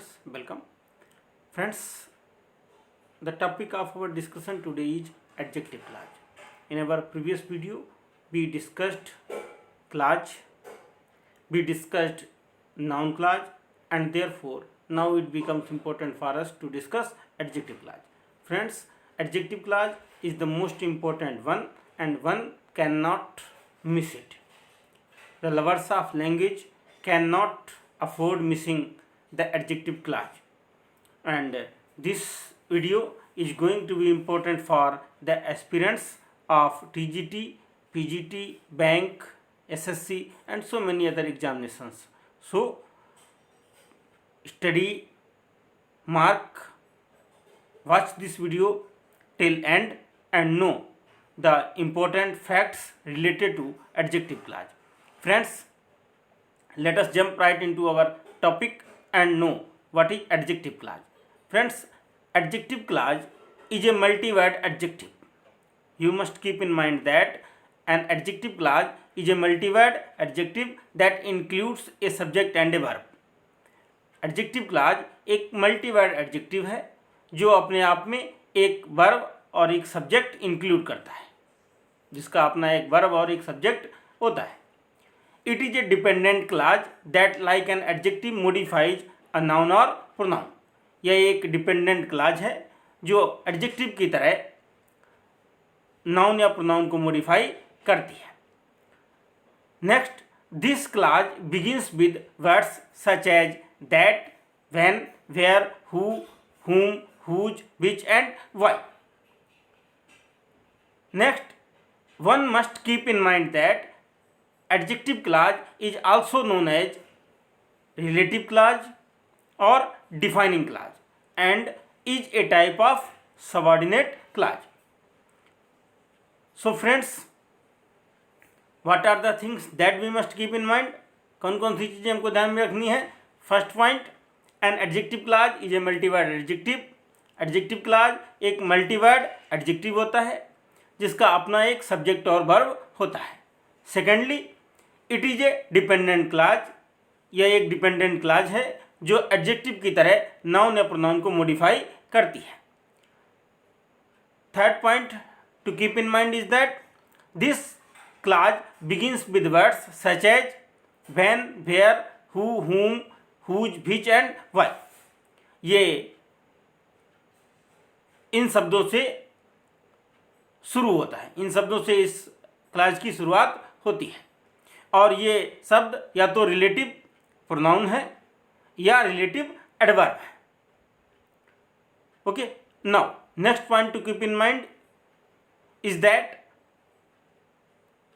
students, welcome. Friends, the topic of our discussion today is adjective clause. In our previous video, we discussed clause, we discussed noun clause, and therefore now it becomes important for us to discuss adjective clause. Friends, adjective clause is the most important one and one cannot miss it. The lovers of language cannot afford missing the adjective clause, and this video is going to be important for the aspirants of TGT, PGT, bank, SSC and so many other examinations. So study, mark, watch this video till end and know the important facts related to adjective clause. Friends, let us jump right into our topic and know what is adjective clause. Friends, adjective clause is a multi-word adjective. You must keep in mind that an adjective clause is a multi-word adjective that includes a subject and a verb. Adjective clause एक multiword adjective है जो अपने आप में एक verb और एक subject include करता है, जिसका अपना एक वर्ब और एक सब्जेक्ट होता है. It is A dependent clause that like an adjective modifies a noun और प्रोनाउन. यह एक डिपेंडेंट क्लॉज है जो एडजेक्टिव की तरह नाउन या प्रोनाउन को मॉडिफाई करती है. Next, this clause begins with words such as that, when, where, who, whom, whose, which and why. Next, one must keep in mind that adjective clause is also known as relative clause or defining clause and is a type of subordinate clause. So friends, what are the things that we must keep in mind? कौन कौन सी चीज़ें हमको ध्यान में रखनी है? First point, an adjective clause is a multiverse adjective. Adjective clause एक multiword adjective होता है जिसका अपना एक सब्जेक्ट और वर्ब होता है. Secondly, it is A dependent clause. यह एक डिपेंडेंट क्लॉज है जो एडजेक्टिव की तरह नाउन या प्रोनाउन को मॉडिफाई करती है. Third point to keep in mind is that this clause begins with words such as when, where, who, whom, whose, which and why. ये इन शब्दों से शुरू होता है, इन शब्दों से इस क्लॉज की शुरुआत होती है और ये शब्द या तो रिलेटिव प्रोनाउन है या रिलेटिव एडवर्ब है. Okay, now next point to keep in mind is that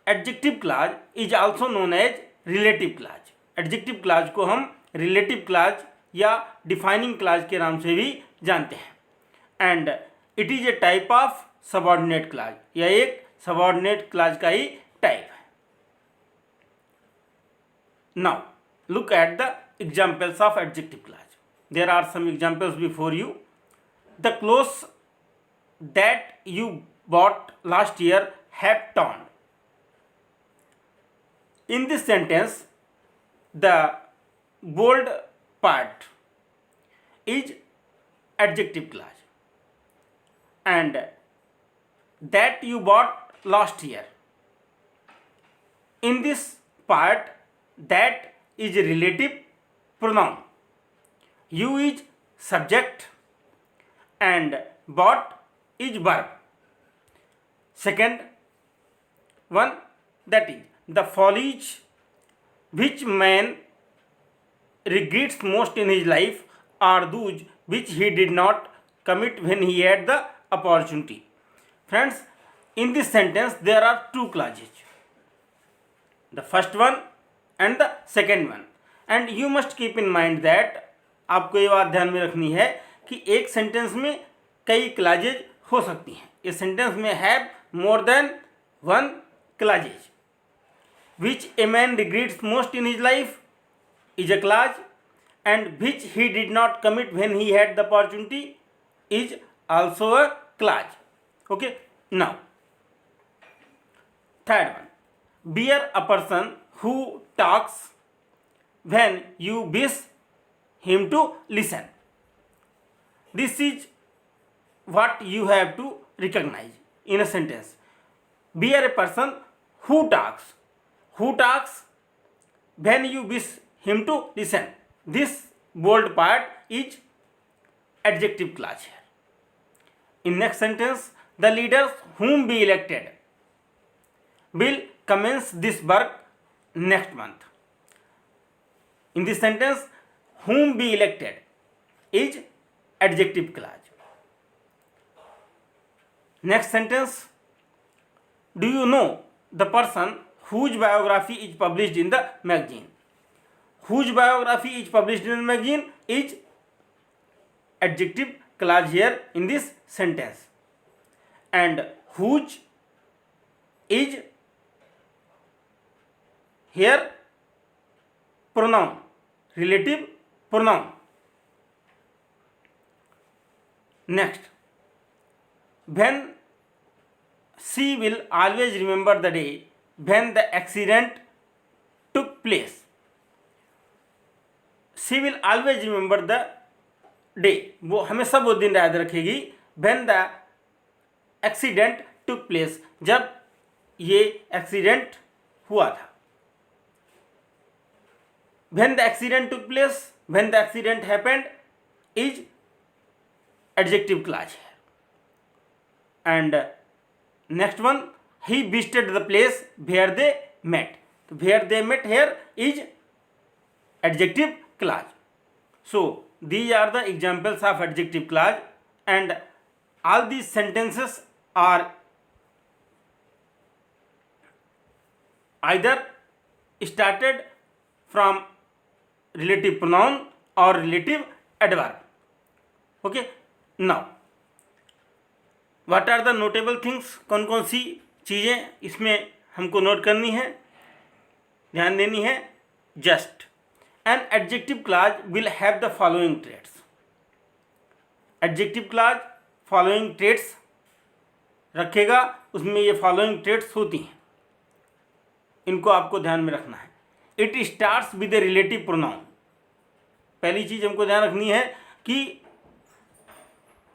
adjective clause is also known as relative clause. Adjective clause को हम रिलेटिव क्लॉज या डिफाइनिंग क्लॉज के नाम से भी जानते हैं. And it is a type of subordinate clause. यह एक सबऑर्डिनेट क्लॉज का ही टाइप है. Now look at the examples of adjective clause. There are some examples before you. The clothes that you bought last year have torn. In this sentence, the bold part is adjective clause and that you bought last year. In this part, that is a relative pronoun. You is subject and bought is verb. Second one, that is the follies which man regrets most in his life are those which he did not commit when he had the opportunity. Friends, in this sentence there are two clauses, the first one and the second one, and you must keep in mind that आपको ये बात ध्यान में रखनी है कि एक sentence में कई क्लाजेज हो सकती हैं. इस सेंटेंस में have more than one clauses. Which a man regrets most in his life is a clause and which he did not commit when he had the opportunity is also a clause. Okay, now third one, bear a person who talks when you wish him to listen. This is what you have to recognize in a sentence. We are a person who talks when you wish him to listen. This bold part is adjective clause here. In next sentence, the leaders whom we elected will commence this work next month. In this sentence, whom we elected is adjective clause. Next sentence, do you know the person whose biography is published in the magazine? Whose biography is published in the magazine is adjective clause here in this sentence. And whose is here pronoun, relative pronoun. Next, when she will always remember the day when the accident took place. She will always remember the day, वो हमेशा वो दिन याद रखेगी when the accident took place, जब ये accident हुआ था. When the accident took place, when the accident happened is adjective clause here. And next one, he visited the place where they met. So where they met here is adjective clause. So these are the examples of adjective clause, and all these sentences are either started from relative pronoun or relative adverb. Okay, now what are the notable things, कौन कौन सी चीज़ें इसमें हमको note करनी है, ध्यान देनी है. Just an adjective clause will have the following traits. Adjective clause following traits रखेगा, उसमें ये फॉलोइंग ट्रेट्स होती हैं, इनको आपको ध्यान में रखना है. It starts with a relative pronoun. पहली चीज़ हमको ध्यान रखनी है कि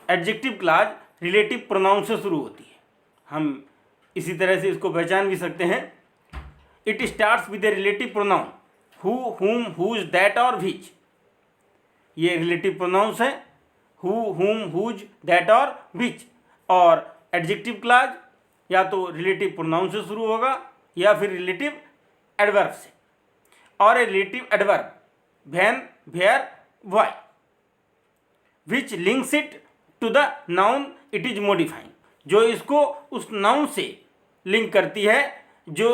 एडजेक्टिव क्लॉज रिलेटिव प्रोनाउन से शुरू होती है. हम इसी तरह से इसको पहचान भी सकते हैं. It starts with a relative pronoun, who, हुम, हुज, दैट और विच. ये रिलेटिव प्रोनाउंस हैं, हु, हुम, हुज, दैट और विच. और एडजेक्टिव क्लॉज या तो रिलेटिव प्रोनाउन से शुरू होगा या फिर रिलेटिव एडवर्ब से. और a relative adverb when, where, why, which links it to the noun it is modifying. जो इसको उस नाउन से लिंक करती है जो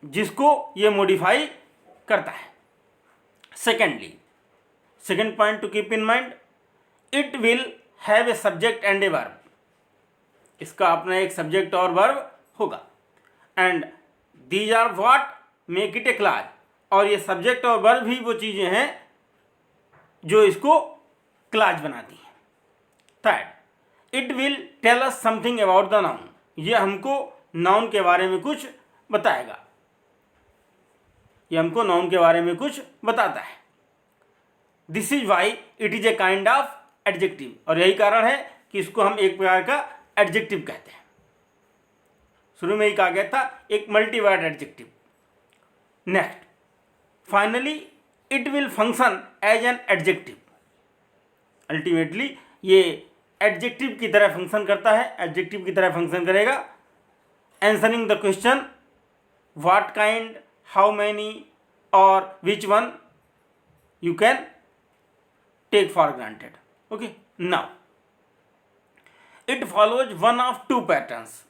जिसको ये मॉडिफाई करता है. Secondly, second point to keep in mind, it will have a subject and a verb. इसका अपना एक सब्जेक्ट और वर्ब होगा. And these are what make it a clause. और ये सब्जेक्ट और वर्ब ही वो चीज़ें हैं जो इसको क्लॉज बनाती हैं. Third, it will tell us something about the noun. ये हमको नाउन के बारे में कुछ बताएगा, ये हमको नाउन के बारे में कुछ बताता है. This is why it is a kind of adjective. और यही कारण है कि इसको हम एक प्रकार का एडजेक्टिव कहते हैं. शुरू में ही कहा गया था एक multiword adjective. Next, finally it will function as an adjective. Ultimately ये एडजेक्टिव की तरह फंक्शन करता है, एडजेक्टिव की तरह फंक्शन करेगा. Answering the question what kind, how many or which one you can take for granted. Okay, now it follows one of two patterns.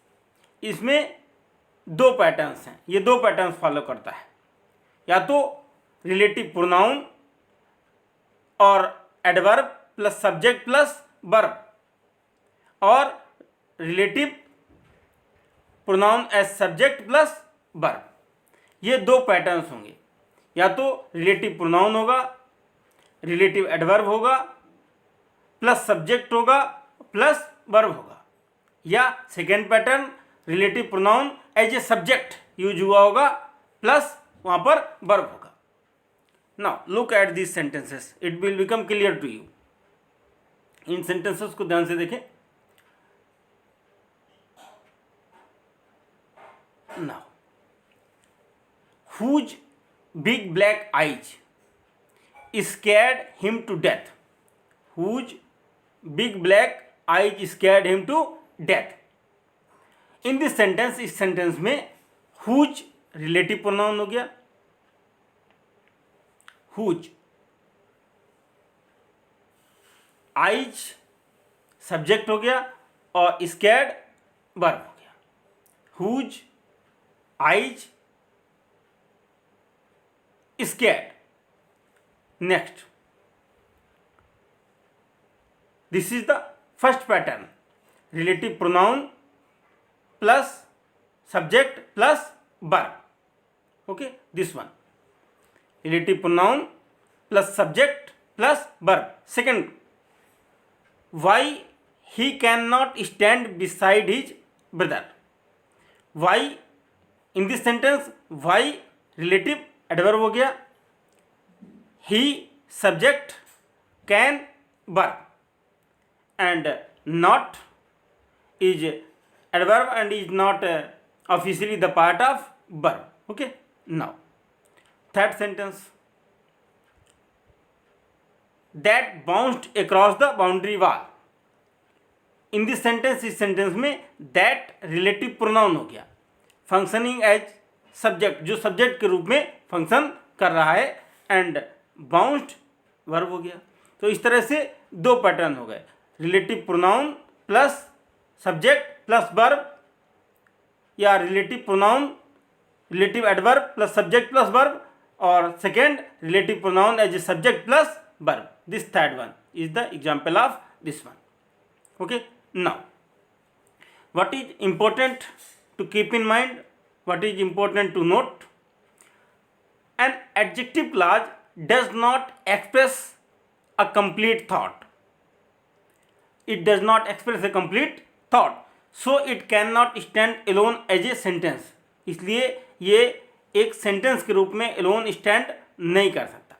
इसमें दो पैटर्न्स हैं, ये दो पैटर्न्स फॉलो करता है. या तो relative pronoun or adverb plus subject plus verb, और relative pronoun as subject plus verb. ये दो पैटर्न्स होंगे. या तो रिलेटिव प्रोनाउन होगा, रिलेटिव एडवर्ब होगा, प्लस सब्जेक्ट होगा, प्लस वर्ब होगा. या second pattern relative pronoun as a subject use हुआ होगा, प्लस वहाँ पर वर्ब होगा. Now look at these sentences, it will become clear to you. In sentences को ध्यान से देखें. Now, whose big black eyes scared him to death? Whose big black eyes scared him to death? In this sentence, इस sentence में whose relative pronoun हो गया, whose, eyes subject हो गया और scared verb हो गया. whose eyes scared. Next, this is the first pattern, relative pronoun plus subject plus verb. Okay, this one, relative pronoun plus subject plus verb. Second, why he cannot stand beside his brother. Why, in this sentence why relative adverb हो गया, he subject, can verb, and not is adverb and is not officially the part of verb. Okay, now third sentence, that bounced across the boundary wall. In this sentence, इस sentence में that relative pronoun हो गया, functioning as subject, जो subject के रूप में function कर रहा है, एंड बाउंस्ड वर्ब हो गया. तो इस तरह से दो पैटर्न हो गए, relative pronoun plus subject plus verb, या relative pronoun relative adverb plus subject plus verb, और second relative pronoun as a subject plus verb. This third one is the example of this one. Okay, now what is important to keep in mind, what is important to note? An adjective clause does not express a complete thought. It does not express a complete thought, so it cannot stand alone as a sentence. इसलिए ये एक sentence के रूप में alone stand नहीं कर सकता.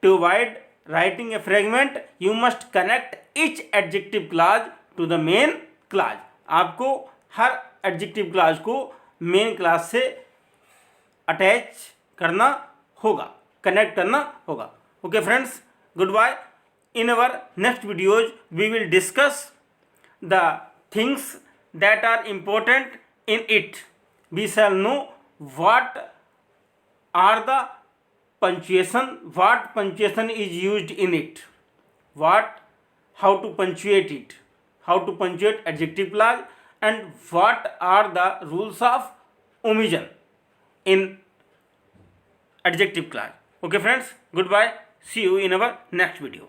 To avoid writing a fragment, you must connect each adjective clause to the main clause. आपको हर adjective clause को main clause से attach करना होगा, connect करना होगा. Okay friends, goodbye. In our next videos, we will discuss the things that are important in it. We shall know what are the punctuation, what punctuation is used in it, how to punctuate it, how to punctuate adjective clause, and what are the rules of omission in adjective clause. Okay friends, goodbye. See you in our next video.